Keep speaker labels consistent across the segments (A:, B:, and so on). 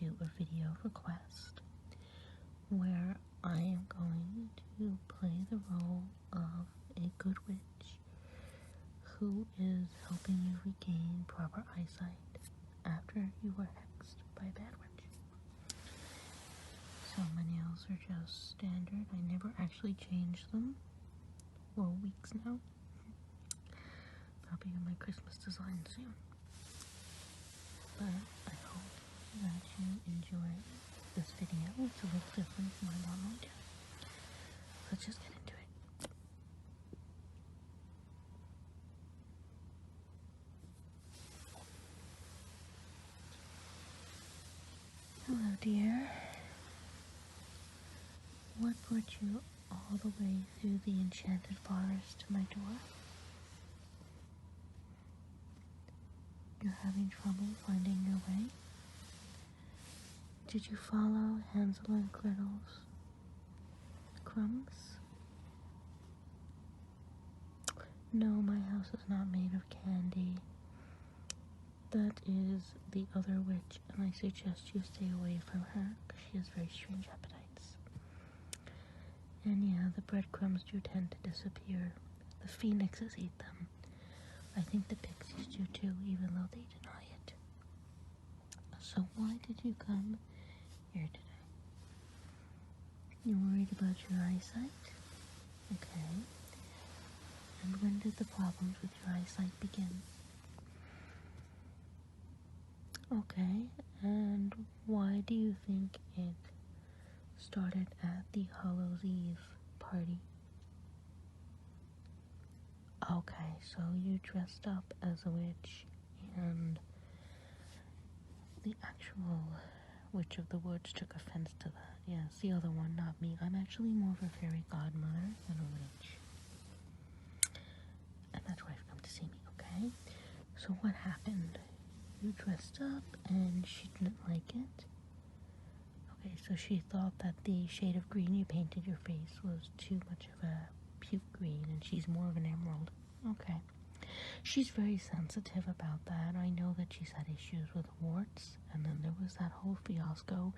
A: do a video request where I am going to play the role of a good witch who is helping you regain proper eyesight after you were hexed by a bad witch. So my nails are just standard. I never actually changed them for weeks now. I'll be in my Christmas design soon. But I hope that you enjoy this video. It's a little different from my normal do. Let's just get into it. Hello, dear. What brought you all the way through the enchanted forest to my door? You're having trouble finding your way? Did you follow Hansel and Gretel's crumbs? No, my house is not made of candy. That is the other witch, and I suggest you stay away from her, because she has very strange appetites. And yeah, the breadcrumbs do tend to disappear. The phoenixes eat them. I think the pixies do too, even though they deny it. So why did you come here today? You're worried about your eyesight? Okay. And when did the problems with your eyesight begin? Okay. And why do you think it started at the Hallows Eve party? Okay, so you dressed up as a witch, and the actual Witch of the Woods took offense to that. Yes, the other one, not me. I'm actually more of a fairy godmother than a witch. And that's why you've come to see me, okay? So what happened? You dressed up, and she didn't like it? Okay, so she thought that the shade of green you painted your face was too much of a puke green, and she's more of an emerald. Okay. She's very sensitive about that. I know that she's had issues with warts, and then there was that whole fiasco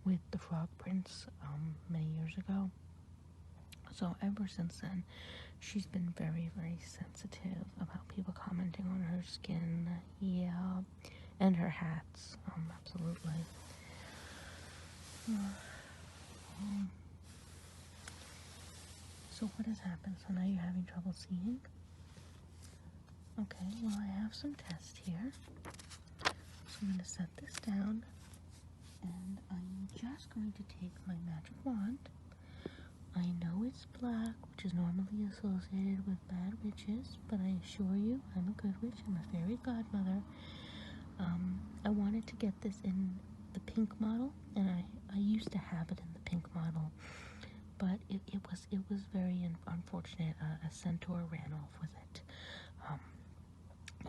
A: with the Frog Prince many years ago. So ever since then, she's been very, very sensitive about people commenting on her skin. Yeah, and her hats. Absolutely. So what has happened? So now you're having trouble seeing? Okay, well I have some tests here. So I'm going to set this down, and I'm just going to take my magic wand. I know it's black, which is normally associated with bad witches, but I assure you I'm a good witch. I'm a fairy godmother. I wanted to get this in the pink model, and I used to have it in the pink model, but it was very unfortunate. A centaur ran off with it.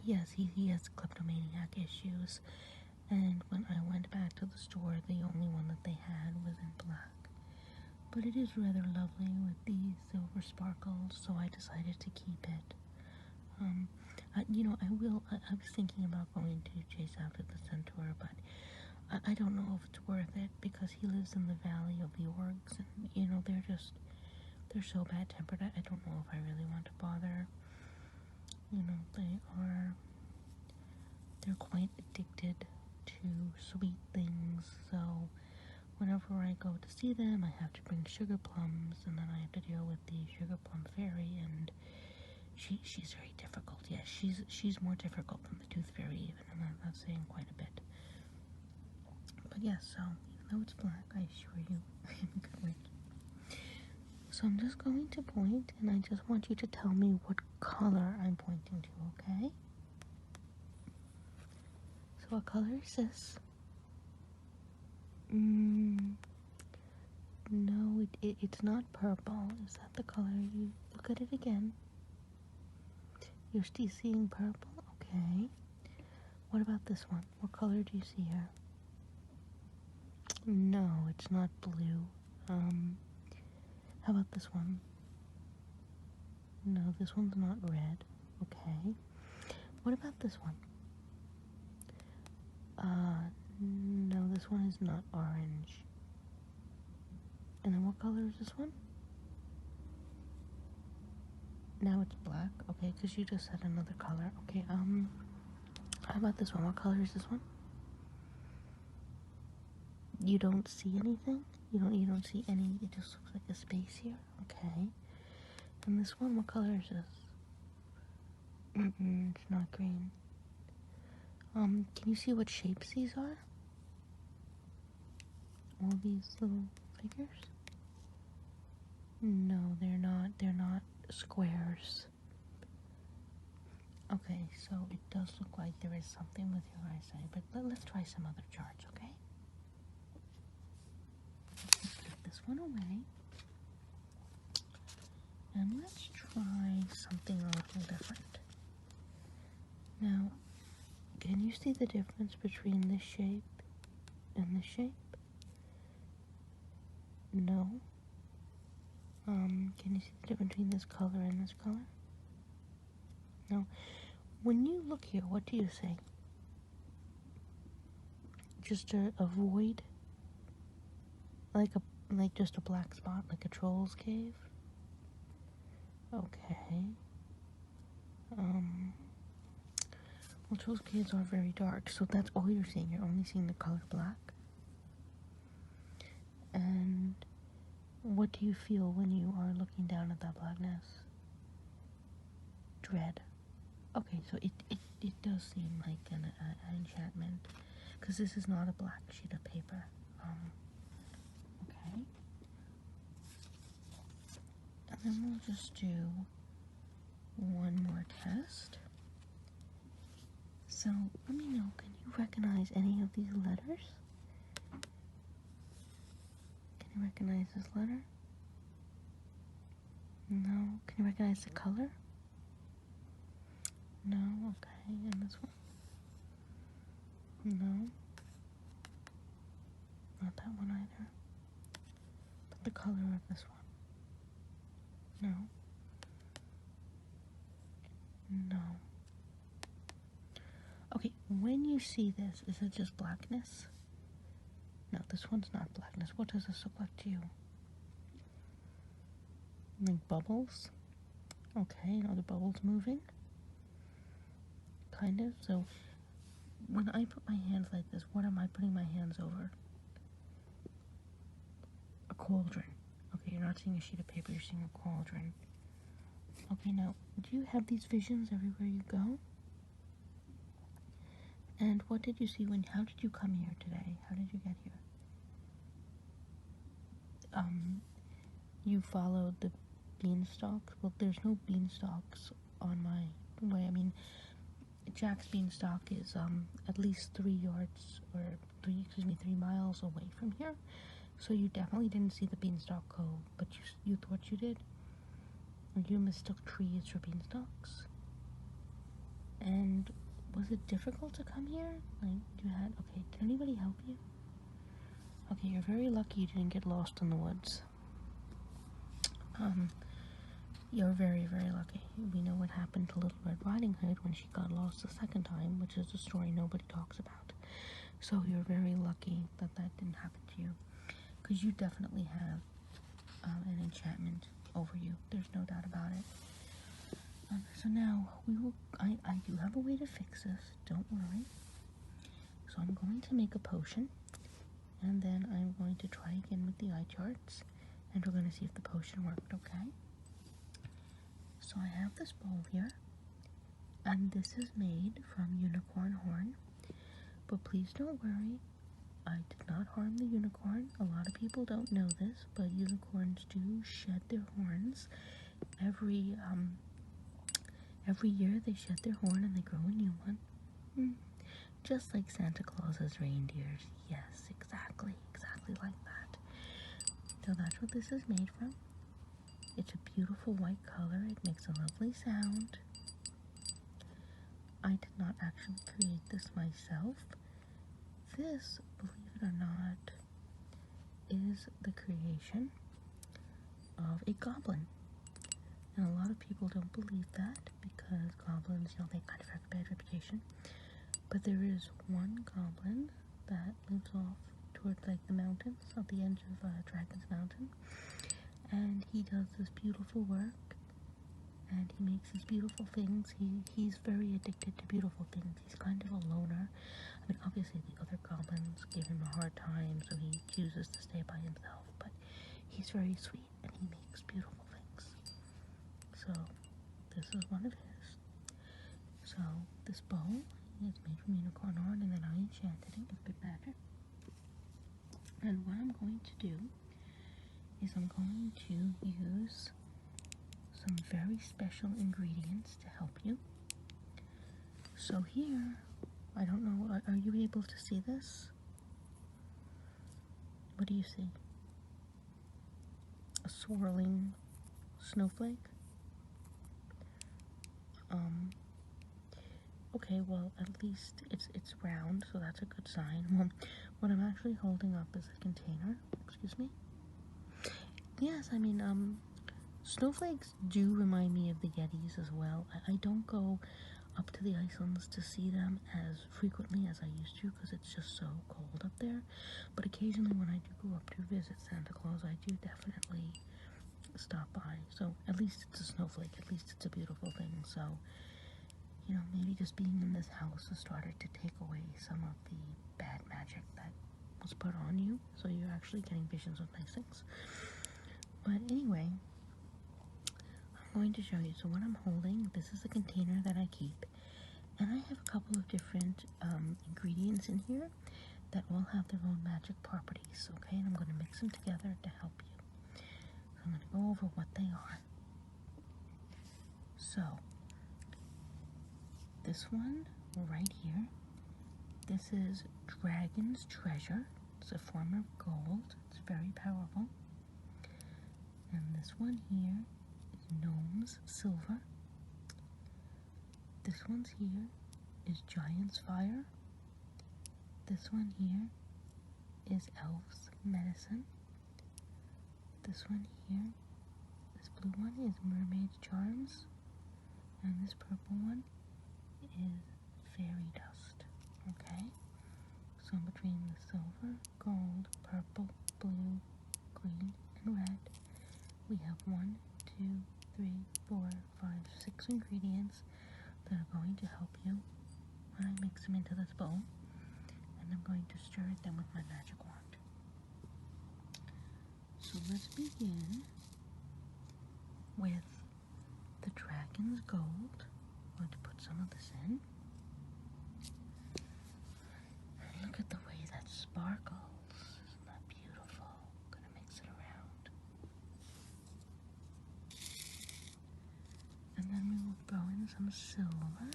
A: Yes, he has kleptomaniac issues, and when I went back to the store, the only one that they had was in black. But it is rather lovely with the silver sparkles, so I decided to keep it. I was thinking about going to chase after the centaur, but I don't know if it's worth it, because he lives in the Valley of the Orcs, and they're so bad-tempered. I don't know if I really want to bother. They're quite addicted to sweet things, so whenever I go to see them, I have to bring sugar plums, and then I have to deal with the sugar plum fairy, and she's very difficult. Yes, she's more difficult than the tooth fairy even, and that's saying quite a bit. But yes, so even though it's black, I assure you I am a good witch. So I'm just going to point, and I just want you to tell me what color I'm pointing to, okay? So what color is this? No, it's not purple. Is that the color? You look at it again. You're still seeing purple? Okay. What about this one? What color do you see here? No, it's not blue. How about this one? No, this one's not red. Okay. What about this one? No, this one is not orange. And then what color is this one? Now it's black. Okay, because you just said another color. Okay, how about this one? What color is this one? You don't see anything? You don't see any, it just looks like a space here. Okay. And this one, what color is this? It's not green. Can you see what shapes these are? All these little figures? No, they're not squares. Okay, so it does look like there is something with your eyesight, but let's try some other charts, okay? Let's put this one away. And let's try something a little different. Now, can you see the difference between this shape and this shape? No. Can you see the difference between this color and this color? No. When you look here, what do you say? Just to avoid, like just a black spot, like a troll's cave? Okay. Well, troll's caves are very dark, so that's all you're seeing. You're only seeing the color black. And what do you feel when you are looking down at that blackness? Dread. Okay, so it does seem like an enchantment, because this is not a black sheet of paper. Okay. And then we'll just do one more test. So let me know, can you recognize any of these letters? Can you recognize this letter? No. Can you recognize the color? No. Okay. And this one? No. Not that one either. But the color of this one? No. No. Okay, when you see this, is it just blackness? No, this one's not blackness. What does this look like to you? Like bubbles? Okay, are the bubbles moving? Kind of. So, when I put my hands like this, what am I putting my hands over? A cauldron. Okay, you're not seeing a sheet of paper, you're seeing a cauldron. Okay, now, do you have these visions everywhere you go? And what did you see how did you come here today? How did you get here? You followed the beanstalk? Well, there's no beanstalks on my way. I mean, Jack's beanstalk is at least 3 miles away from here. So you definitely didn't see the beanstalk go, but you thought you did? Or you mistook trees for beanstalks? And was it difficult to come here? Okay, did anybody help you? Okay, you're very lucky you didn't get lost in the woods. You're very, very lucky. We know what happened to Little Red Riding Hood when she got lost the second time, which is a story nobody talks about. So you're very lucky that didn't happen to you. Because you definitely have an enchantment over you. There's no doubt about it. So now, I do have a way to fix this, don't worry. So I'm going to make a potion, and then I'm going to try again with the eye charts, and we're going to see if the potion worked, okay? So I have this bowl here, and this is made from unicorn horn, but please don't worry, I did not harm the unicorn. A lot of people don't know this, but unicorns do shed their horns. Every year they shed their horn and they grow a new one. Just like Santa Claus's reindeers. Yes, exactly like that. So that's what this is made from. It's a beautiful white color. It makes a lovely sound. I did not actually create this myself. This, believe it or not, is the creation of a goblin. And a lot of people don't believe that because goblins, they kind of have a bad reputation. But there is one goblin that lives off towards like the mountains, at the end of Dragon's Mountain. And he does this beautiful work, and he makes these beautiful things. He's very addicted to beautiful things. He's kind of a loner. I mean, obviously the other goblins give him a hard time, so he chooses to stay by himself, but he's very sweet, and he makes beautiful things. So, this is one of his. So, this bow is made from unicorn horn, and then I enchanted it with good magic. And what I'm going to do is I'm going to use some very special ingredients to help you. So here, I don't know, are you able to see this? What do you see? A swirling snowflake? Okay, well, at least it's round, so that's a good sign. Well, what I'm actually holding up is a container. Excuse me? Yes, I mean, snowflakes do remind me of the Yetis as well. I don't go up to the Icelands to see them as frequently as I used to because it's just so cold up there. But occasionally when I do go up to visit Santa Claus, I do definitely stop by. So at least it's a snowflake. At least it's a beautiful thing. So, you know, maybe just being in this house has started to take away some of the bad magic that was put on you. So you're actually getting visions of nice things. But anyway, I'm going to show you. So what I'm holding, this is a container that I keep. And I have a couple of different ingredients in here that all have their own magic properties. Okay, and I'm going to mix them together to help you. So I'm going to go over what they are. So, this one right here, this is Dragon's Treasure. It's a form of gold. It's very powerful. And this one here is Gnome's Silver. This one's here is Giant's Fire. This one here is Elf's Medicine. This one here, this blue one is Mermaid's Charms. And this purple one is Fairy Dust. Okay? So between the silver, gold, purple, blue, green, and red, we have 1, 2, 3, 4, 5, 6 ingredients that are going to help you when I mix them into this bowl. And I'm going to stir them with my magic wand. So let's begin with the Dragon's Gold. I'm going to put some of this in. Look at the way that sparkles. Isn't that beautiful? I'm going to mix it around. And then we will throw in some silver,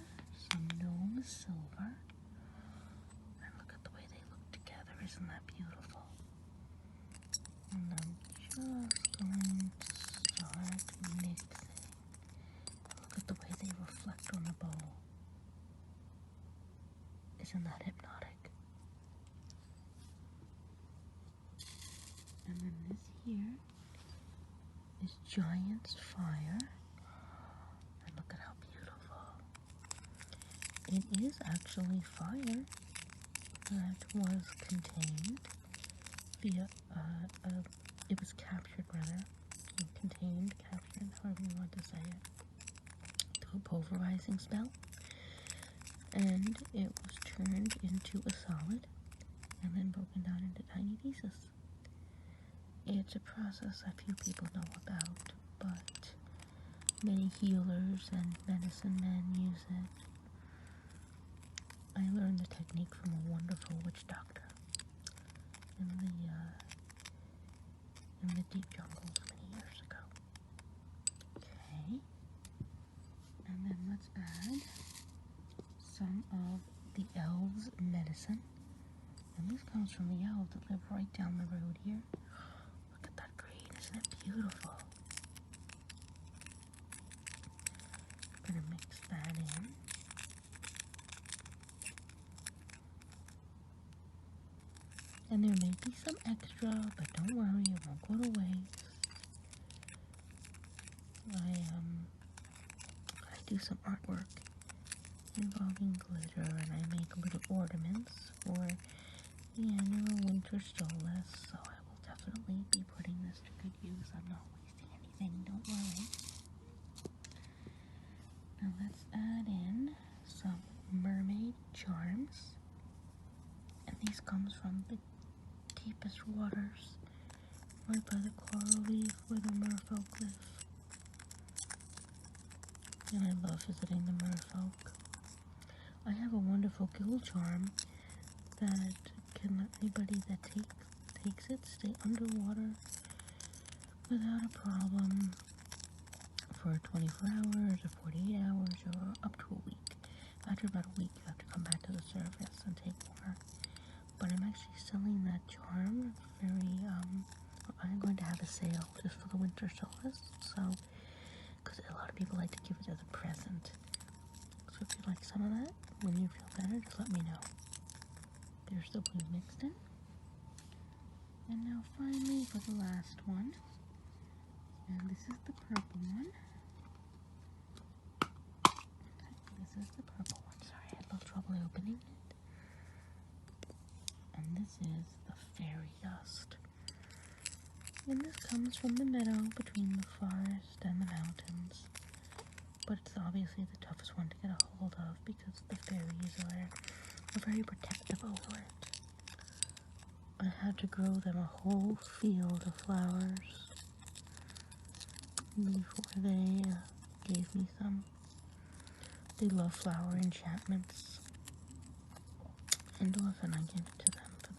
A: some gnome silver. And look at the way they look together. Isn't that beautiful? And I'm just going to start mixing. Look at the way they reflect on the bowl. Isn't that hypnotic? And then this here is Giant's Fire. And look at how beautiful. It is actually fire that was contained via, it was captured rather, contained, captured, however you want to say it, through a pulverizing spell. And it was turned into a solid and then broken down into tiny pieces. It's a process that few people know about, but many healers and medicine men use it. I learned the technique from a wonderful witch doctor in the deep jungles many years ago. Okay, and then let's add some of the elves' medicine. And this comes from the elves that live right down the road here. Look at that green, isn't it beautiful? I'm gonna mix that in. And there may be some extra, but don't worry, it won't go to waste. I do some artwork involving glitter, and I make little ornaments for the annual winter stollis, so I will definitely be putting this to good use. I'm not wasting anything, don't worry. Now let's add in some mermaid charms. And these comes from the deepest waters, right by the coral reef where the merfolk live. And I love visiting the merfolk. I have a wonderful gill charm that can let anybody that takes it stay underwater without a problem for 24 hours or 48 hours or up to a week. After about a week, you have to come back to the surface and take more. But I'm actually selling that charm I'm going to have a sale just for the winter solstice, so, because a lot of people like to give it as a present. So if you like some of that, when you feel better, just let me know. They're still being mixed in. And now finally for the last one, and this is the purple one. This is the purple one. Sorry, I had a little trouble opening it. And this is the fairy dust. And this comes from the meadow between the forest and the mountains. But it's obviously the toughest one to get a hold of because the fairies are very protective over it. I had to grow them a whole field of flowers before they gave me some. They love flower enchantments, and often I give it to them for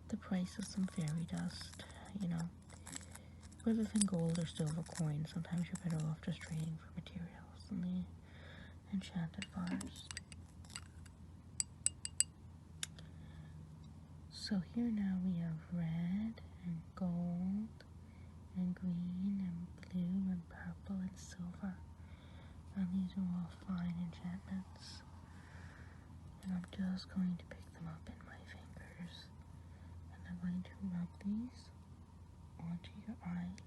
A: the price of some fairy dust, you know. Rather than gold or silver coins, sometimes you're better off just trading for materials in the enchanted forest. So here now we have red and gold and green and blue and purple and silver. And these are all fine enchantments. And I'm just going to pick them up in my fingers. And I'm going to rub these onto your eyes.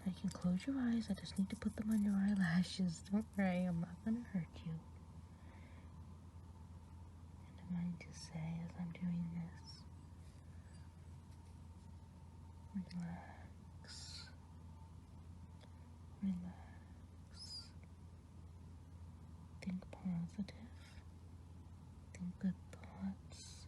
A: Now you can close your eyes, I just need to put them on your eyelashes. Don't worry, I'm not going to hurt you. And I'm going to say as I'm doing this, relax, relax, think positive, think good thoughts,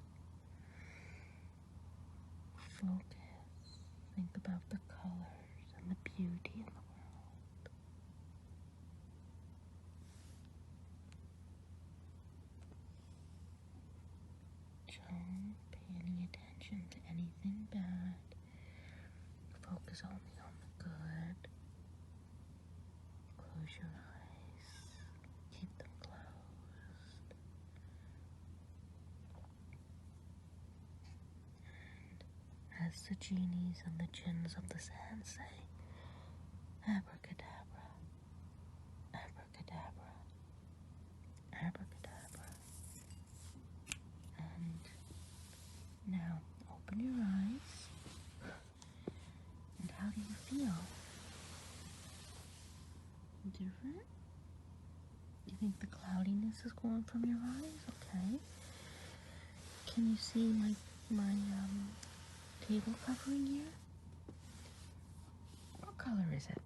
A: focus, think about the colors and the beauty in the world. Don't pay any attention to anything bad. Focus only on the good. Close your eyes. Keep them closed. And as the genies on the gins of the sand say, abracadabra, abracadabra, abracadabra. And now open your eyes. And how do you feel? Different? You think the cloudiness is gone from your eyes? Okay. Can you see my table covering here? What color is it?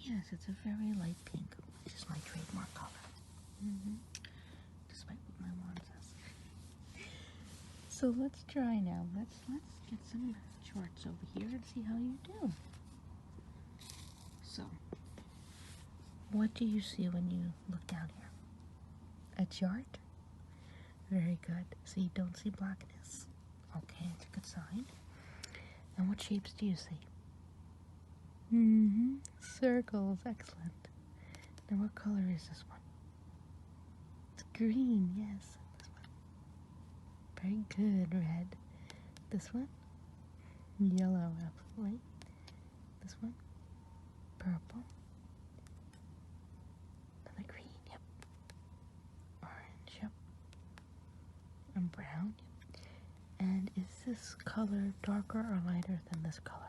A: Yes, it's a very light pink, which is my trademark color. Despite what my wand says. So let's try now. Let's get some charts over here and see how you do. So, what do you see when you look down here? A chart? Very good. So you don't see blackness. Okay, that's a good sign. And what shapes do you see? Circles. Excellent. Now what color is this one? It's green, yes. This one. Very good. Red. This one? Yellow, absolutely. This one? Purple. Another green, yep. Orange, yep. And brown, yep. And is this color darker or lighter than this color?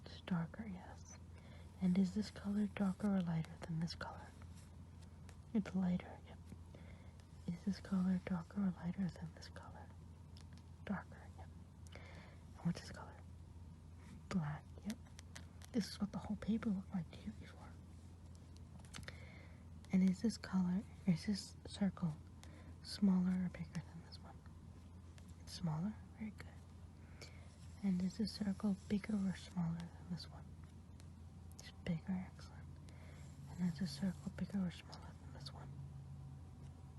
A: It's darker, yes. And is this color darker or lighter than this color? It's lighter, yep. Is this color darker or lighter than this color? Darker, yep. And what's this color? Black, yep. This is what the whole paper looked like to you before. And is this color, or is this circle smaller or bigger than this one? It's smaller? Very good. And is this circle bigger or smaller than this one? It's bigger, excellent. And is this circle bigger or smaller than this one?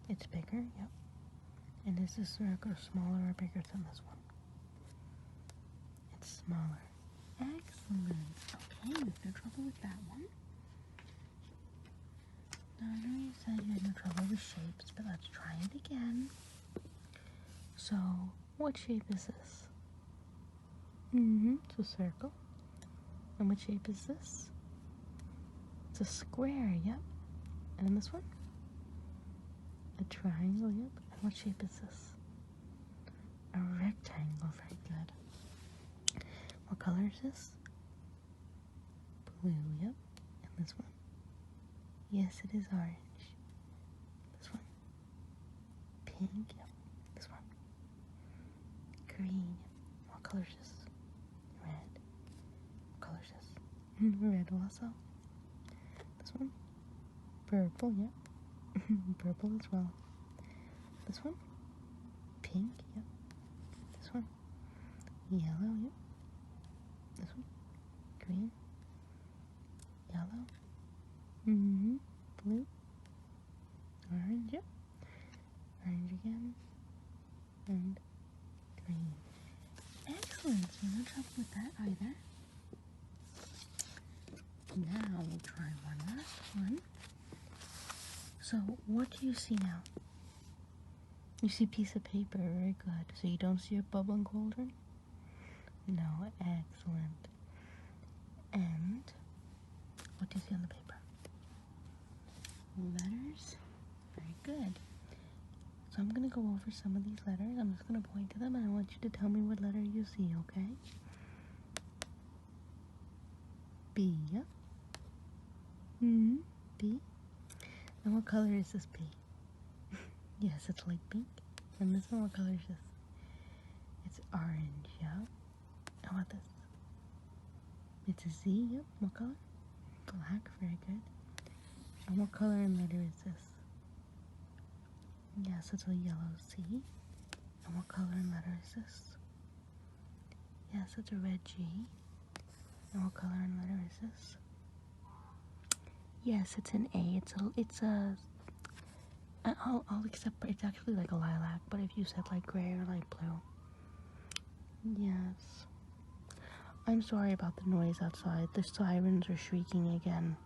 A: It's bigger, yep. And is this circle smaller or bigger than this one? It's smaller. Excellent. Okay, no trouble with that one. Now, I know you said you had no trouble with shapes, but let's try it again. So, what shape is this? It's a circle. And what shape is this? It's a square, yep. And this one? A triangle, yep. And what shape is this? A rectangle, very good. What color is this? Blue, yep. And this one? Yes, it is orange. This one? Pink, yep. This one? Green, yep. What color is this? Red. What color is this? Red also. This one? Purple, yep. Purple as well. This one? Pink, yep. This one? Yellow, yep. This one? Green. Yellow. Blue. Orange, yep. Orange again. And green. Excellent. So no trouble with that either. Now we'll try one last one. So what do you see now? You see a piece of paper, very good. So you don't see a bubbling cauldron? No, excellent. And what do you see on the paper? Letters? Very good. So I'm going to go over some of these letters. I'm just going to point to them and I want you to tell me what letter you see, okay? B, yep. B. And what color is this B? Yes, it's light pink. And this one, what color is this? It's orange, yep. How about this? It's a Z, yep. What color? Black, very good. And what color and letter is this? Yes, it's a yellow C. And what color and letter is this? Yes, it's a red G. And what color and letter is this? Yes, it's an A. I'll accept, it's actually like a lilac, but if you said like gray or light blue. Yes. I'm sorry about the noise outside. The sirens are shrieking again.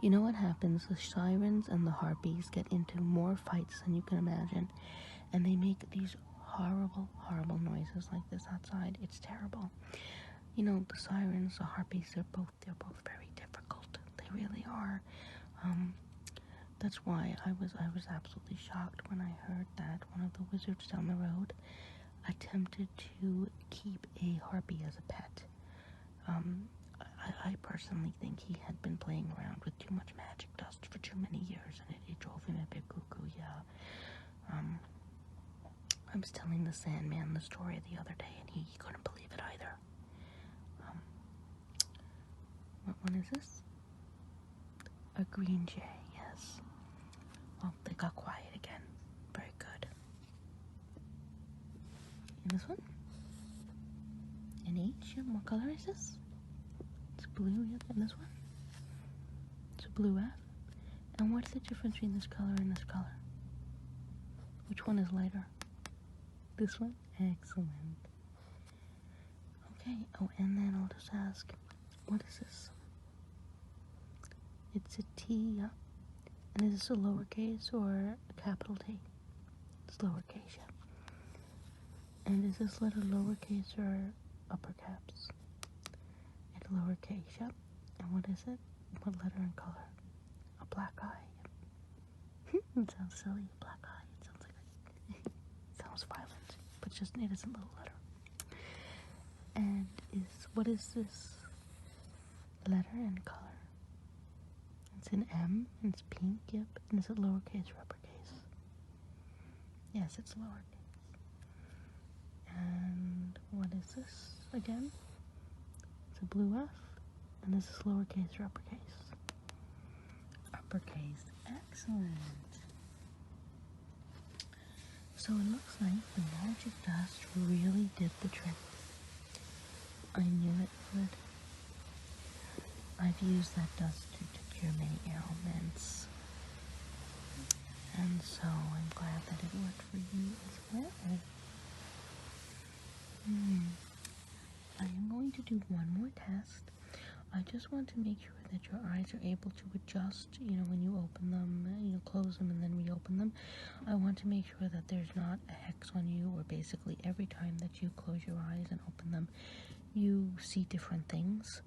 A: You know what happens? The sirens and the harpies get into more fights than you can imagine. And they make these horrible, horrible noises like this outside. It's terrible. You know, the sirens, the harpies, they're both very difficult. They really are. That's why I was absolutely shocked when I heard that one of the wizards down the road attempted to keep a harpy as a pet. I personally think he had been playing around with too much magic dust for too many years, and it drove him a bit cuckoo, yeah. I was telling the Sandman the story the other day, and he couldn't believe it either. What one is this? A green jay, yes. Oh, they got quiet again. Very good. And this one? An H, and what color is this? It's blue, yep. And this one? It's a blue F. And what's the difference between this color and this color? Which one is lighter? This one? Excellent. Okay, oh, and then I'll just ask, what is this? It's a T, yeah. And is this a lowercase or a capital T? It's lowercase, yeah. And is this letter lowercase or upper caps? It's lowercase, yep. And what is it? What letter and color? A black eye. Yep. It sounds silly, black eye. It sounds like it sounds violent, but it isn't a little letter. And what is this letter and color? It's an M, and it's pink, yep. And is it lowercase or uppercase? Yes, it's lowercase. And what is this again? It's a blue F. And this is lowercase or uppercase? Uppercase. Excellent. So it looks like the magic dust really did the trick. I knew it would. I've used that dust to cure many ailments. And so I'm glad that it worked for you as well. I am going to do one more test. I just want to make sure that your eyes are able to adjust, when you open them, close them and then reopen them. I want to make sure that there's not a hex on you, or basically every time that you close your eyes and open them, you see different things.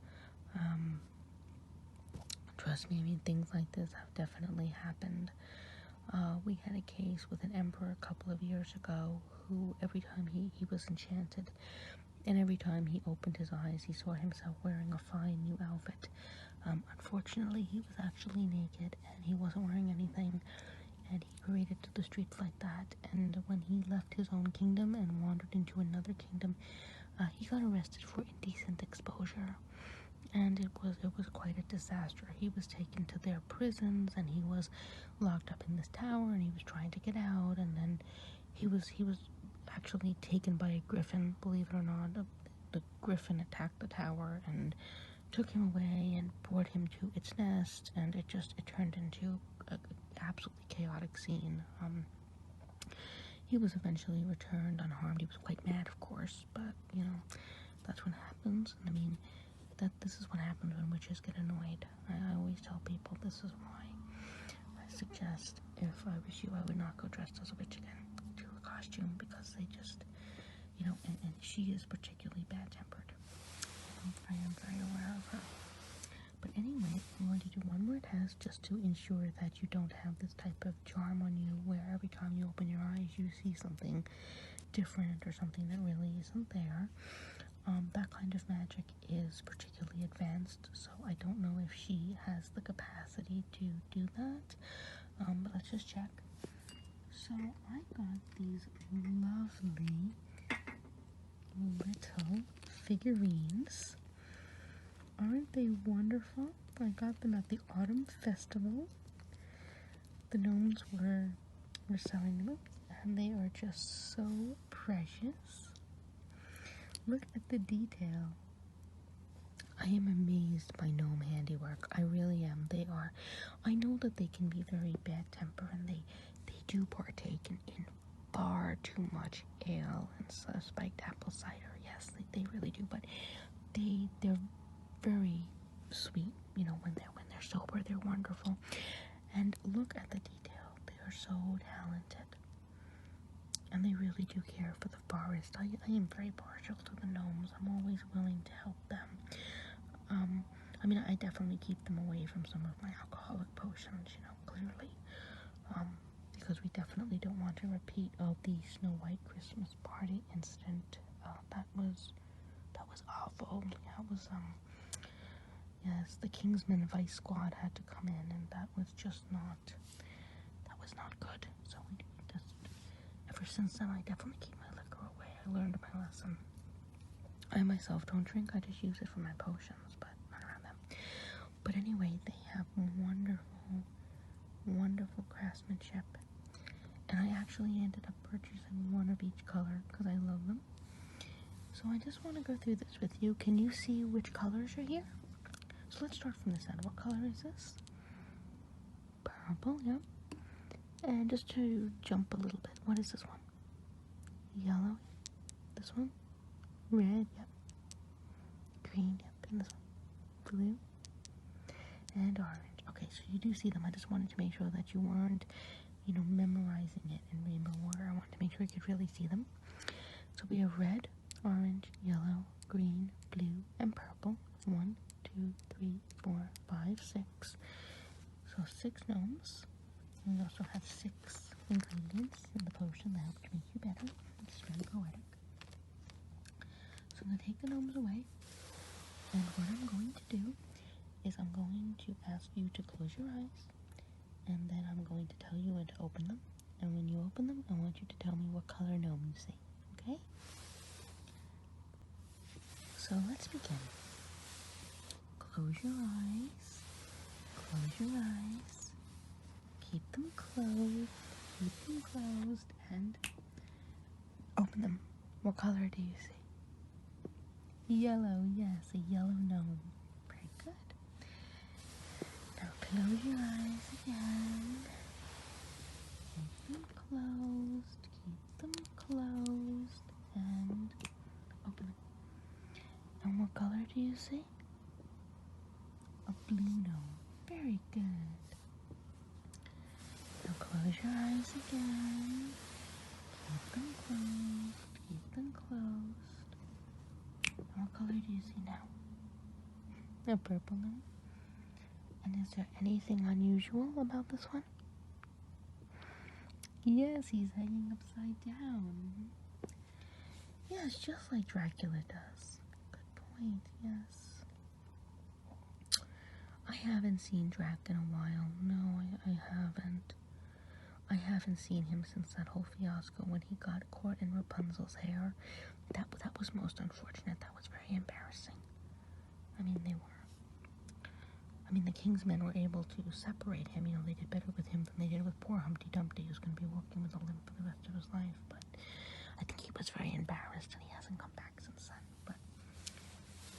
A: Trust me, things like this have definitely happened. We had a case with an emperor a couple of years ago who every time he was enchanted, and every time he opened his eyes, he saw himself wearing a fine new outfit. Unfortunately, he was actually naked, and he wasn't wearing anything, and he paraded to the streets like that. And when he left his own kingdom and wandered into another kingdom, he got arrested for indecent exposure. And it was quite a disaster. He was taken to their prisons, and he was locked up in this tower, and he was trying to get out, and then he was actually taken by a griffin, believe it or not. The griffin attacked the tower and took him away and brought him to its nest, and it turned into an absolutely chaotic scene. He was eventually returned unharmed. He was quite mad, of course, but that's what happens. That this is what happens when witches get annoyed. I always tell people this is why I suggest, if I was you, I would not go dressed as a witch again to a costume, because they just, and she is particularly bad-tempered. I am very aware of her. But anyway, I'm going to do one more test just to ensure that you don't have this type of charm on you where every time you open your eyes you see something different or something that really isn't there. That kind of magic is particularly advanced, so I don't know if she has the capacity to do that. But let's just check. So I got these lovely little figurines. Aren't they wonderful? I got them at the Autumn Festival. The gnomes were selling them, and they are just so precious. Look at the detail. I am amazed by gnome handiwork. I really am. They are. I know that they can be very bad-tempered, and they do partake in far too much ale and spiked apple cider. Yes, they really do. But they're very sweet. When they're sober, they're wonderful. And look at the detail. They are so talented. And they really do care for the forest. I am very partial to the gnomes. I'm always willing to help them. I definitely keep them away from some of my alcoholic potions, clearly. Because we definitely don't want a repeat of the Snow White Christmas party incident. That was awful. That was, yes, the Kingsman Vice Squad had to come in, and that was not good. So ever since then, I definitely keep my liquor away. I learned my lesson. I myself don't drink, I just use it for my potions, but not around them. But anyway, they have wonderful, wonderful craftsmanship. And I actually ended up purchasing one of each color because I love them. So I just want to go through this with you. Can you see which colors are here? So let's start from this end. What color is this? Purple, yep. And just to jump a little bit, what is this one? Yellow. This one? Red, yep. Green, yep. And this one? Blue. And orange. Okay, so you do see them. I just wanted to make sure that you weren't, memorizing it in rainbow order. I wanted to make sure you could really see them. So we have red, orange, yellow, green, blue, and purple. 1, 2, 3, 4, 5, 6. So 6 gnomes. And we also have 6 ingredients in the potion that help to make you better. It's very poetic. So I'm going to take the gnomes away. And what I'm going to do is I'm going to ask you to close your eyes. And then I'm going to tell you when to open them. And when you open them, I want you to tell So let's begin. Close your eyes. Close your eyes. Keep them closed. Keep them closed. And open them. What color do you see? Yellow, yes, a yellow gnome. Very good. Now close your eyes again. Keep them closed. Keep them closed. And open them. And what color do you see? A blue gnome. Very good. Now close your eyes again. Keep them closed. Keep them closed. And what color do you see now? A purple gnome. And is there anything unusual about this one? Yes, he's hanging upside down. Yes, just like Dracula does. Good point, yes. I haven't seen Drac in a while. No, I haven't. I haven't seen him since that whole fiasco when he got caught in Rapunzel's hair. That was most unfortunate. That was very embarrassing. I mean, the King's men were able to separate him. You know, they did better with him than they did with poor Humpty Dumpty, who's going to be walking with a limp for the rest of his life. But I think he was very embarrassed, and he hasn't come back since then. But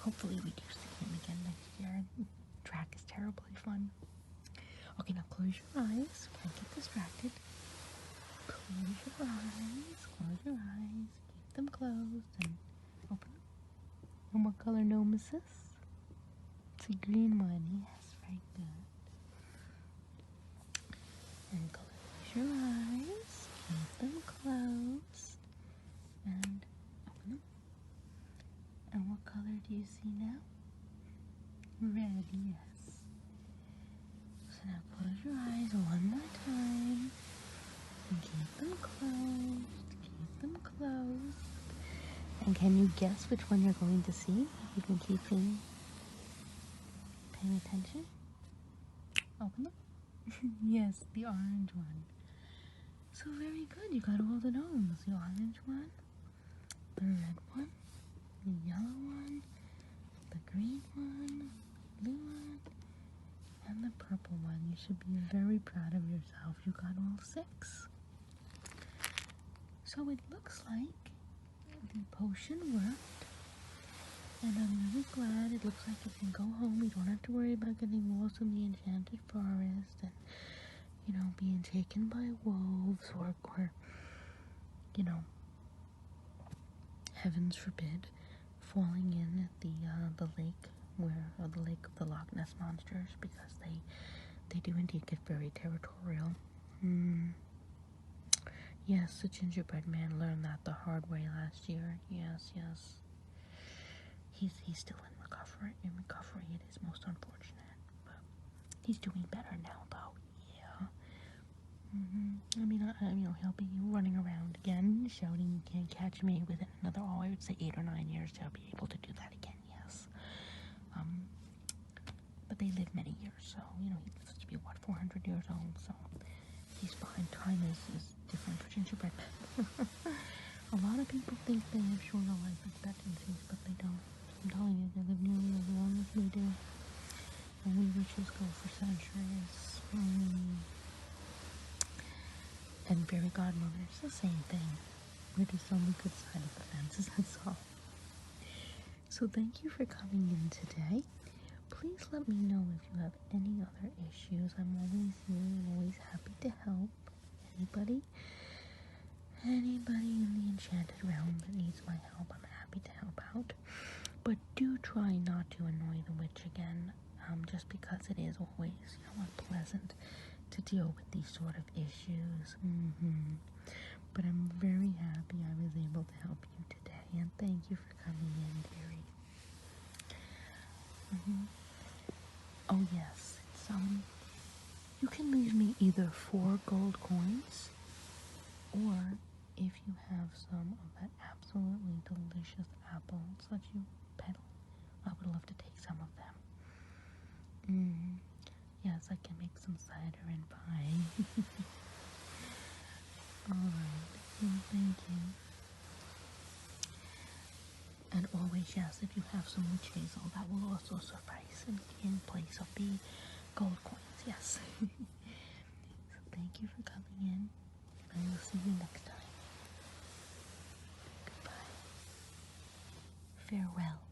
A: hopefully we do see him again next year. Drac is terribly fun. Okay, now close your eyes. Can't get distracted. Close your eyes. Close your eyes. Keep them closed and open them. And what color gnome is this? It's a green one. Yes, very good. And close your eyes. Keep them closed. And open them. And what color do you see now? Red, yes. So now close your eyes one more time. And keep them closed. Keep them closed. And can you guess which one you're going to see? You've been paying attention? Open them. Yes, the orange one. So very good. You got all the gnomes. The orange one, the red one, the yellow one, the green one, blue one, and the purple one. You should be very proud of yourself. You got all 6. So it looks like the potion worked, and I'm really glad. It looks like you can go home. You don't have to worry about getting lost in the enchanted forest and, you know, being taken by wolves or you know, heavens forbid, falling in at the lake the lake of the Loch Ness monsters, because they do indeed get very territorial. Yes, the gingerbread man learned that the hard way last year. Yes. He's still in recovery. It is most unfortunate, but he's doing better now, though. Yeah. I mean, he'll be running around again, shouting, "You can't catch me!" within another, I would say 8 or 9 years. He'll be able to do that again. Yes. But they live many years, so he lives to be 400 years old. So he's fine. Time is different for gingerbread men. A lot of people think they have shorter life expectancies, but they don't. I'm telling you, they live nearly as long as we do. And we witches go for centuries. And fairy godmothers, the same thing. We're just on the good side of the fences, that's all. So thank you for coming in today. Please let me know if you have any other issues. I'm always here and always happy to help anybody in the enchanted realm that needs my help. I'm happy to help out. But do try not to annoy the witch again, just because it is always, unpleasant to deal with these sort of issues. But I'm very happy I was able to help you today, and thank you for coming in, dearie. Oh yes, you can leave me either 4 gold coins, or if you have some of that absolutely delicious apples that you peddle, I would love to take some of them. Yes, I can make some cider and pie. Alright, well, thank you. And always, yes, if you have some witch hazel, that will also suffice in place of the gold coins, yes. So thank you for coming in, and we'll see you next time. Goodbye. Farewell.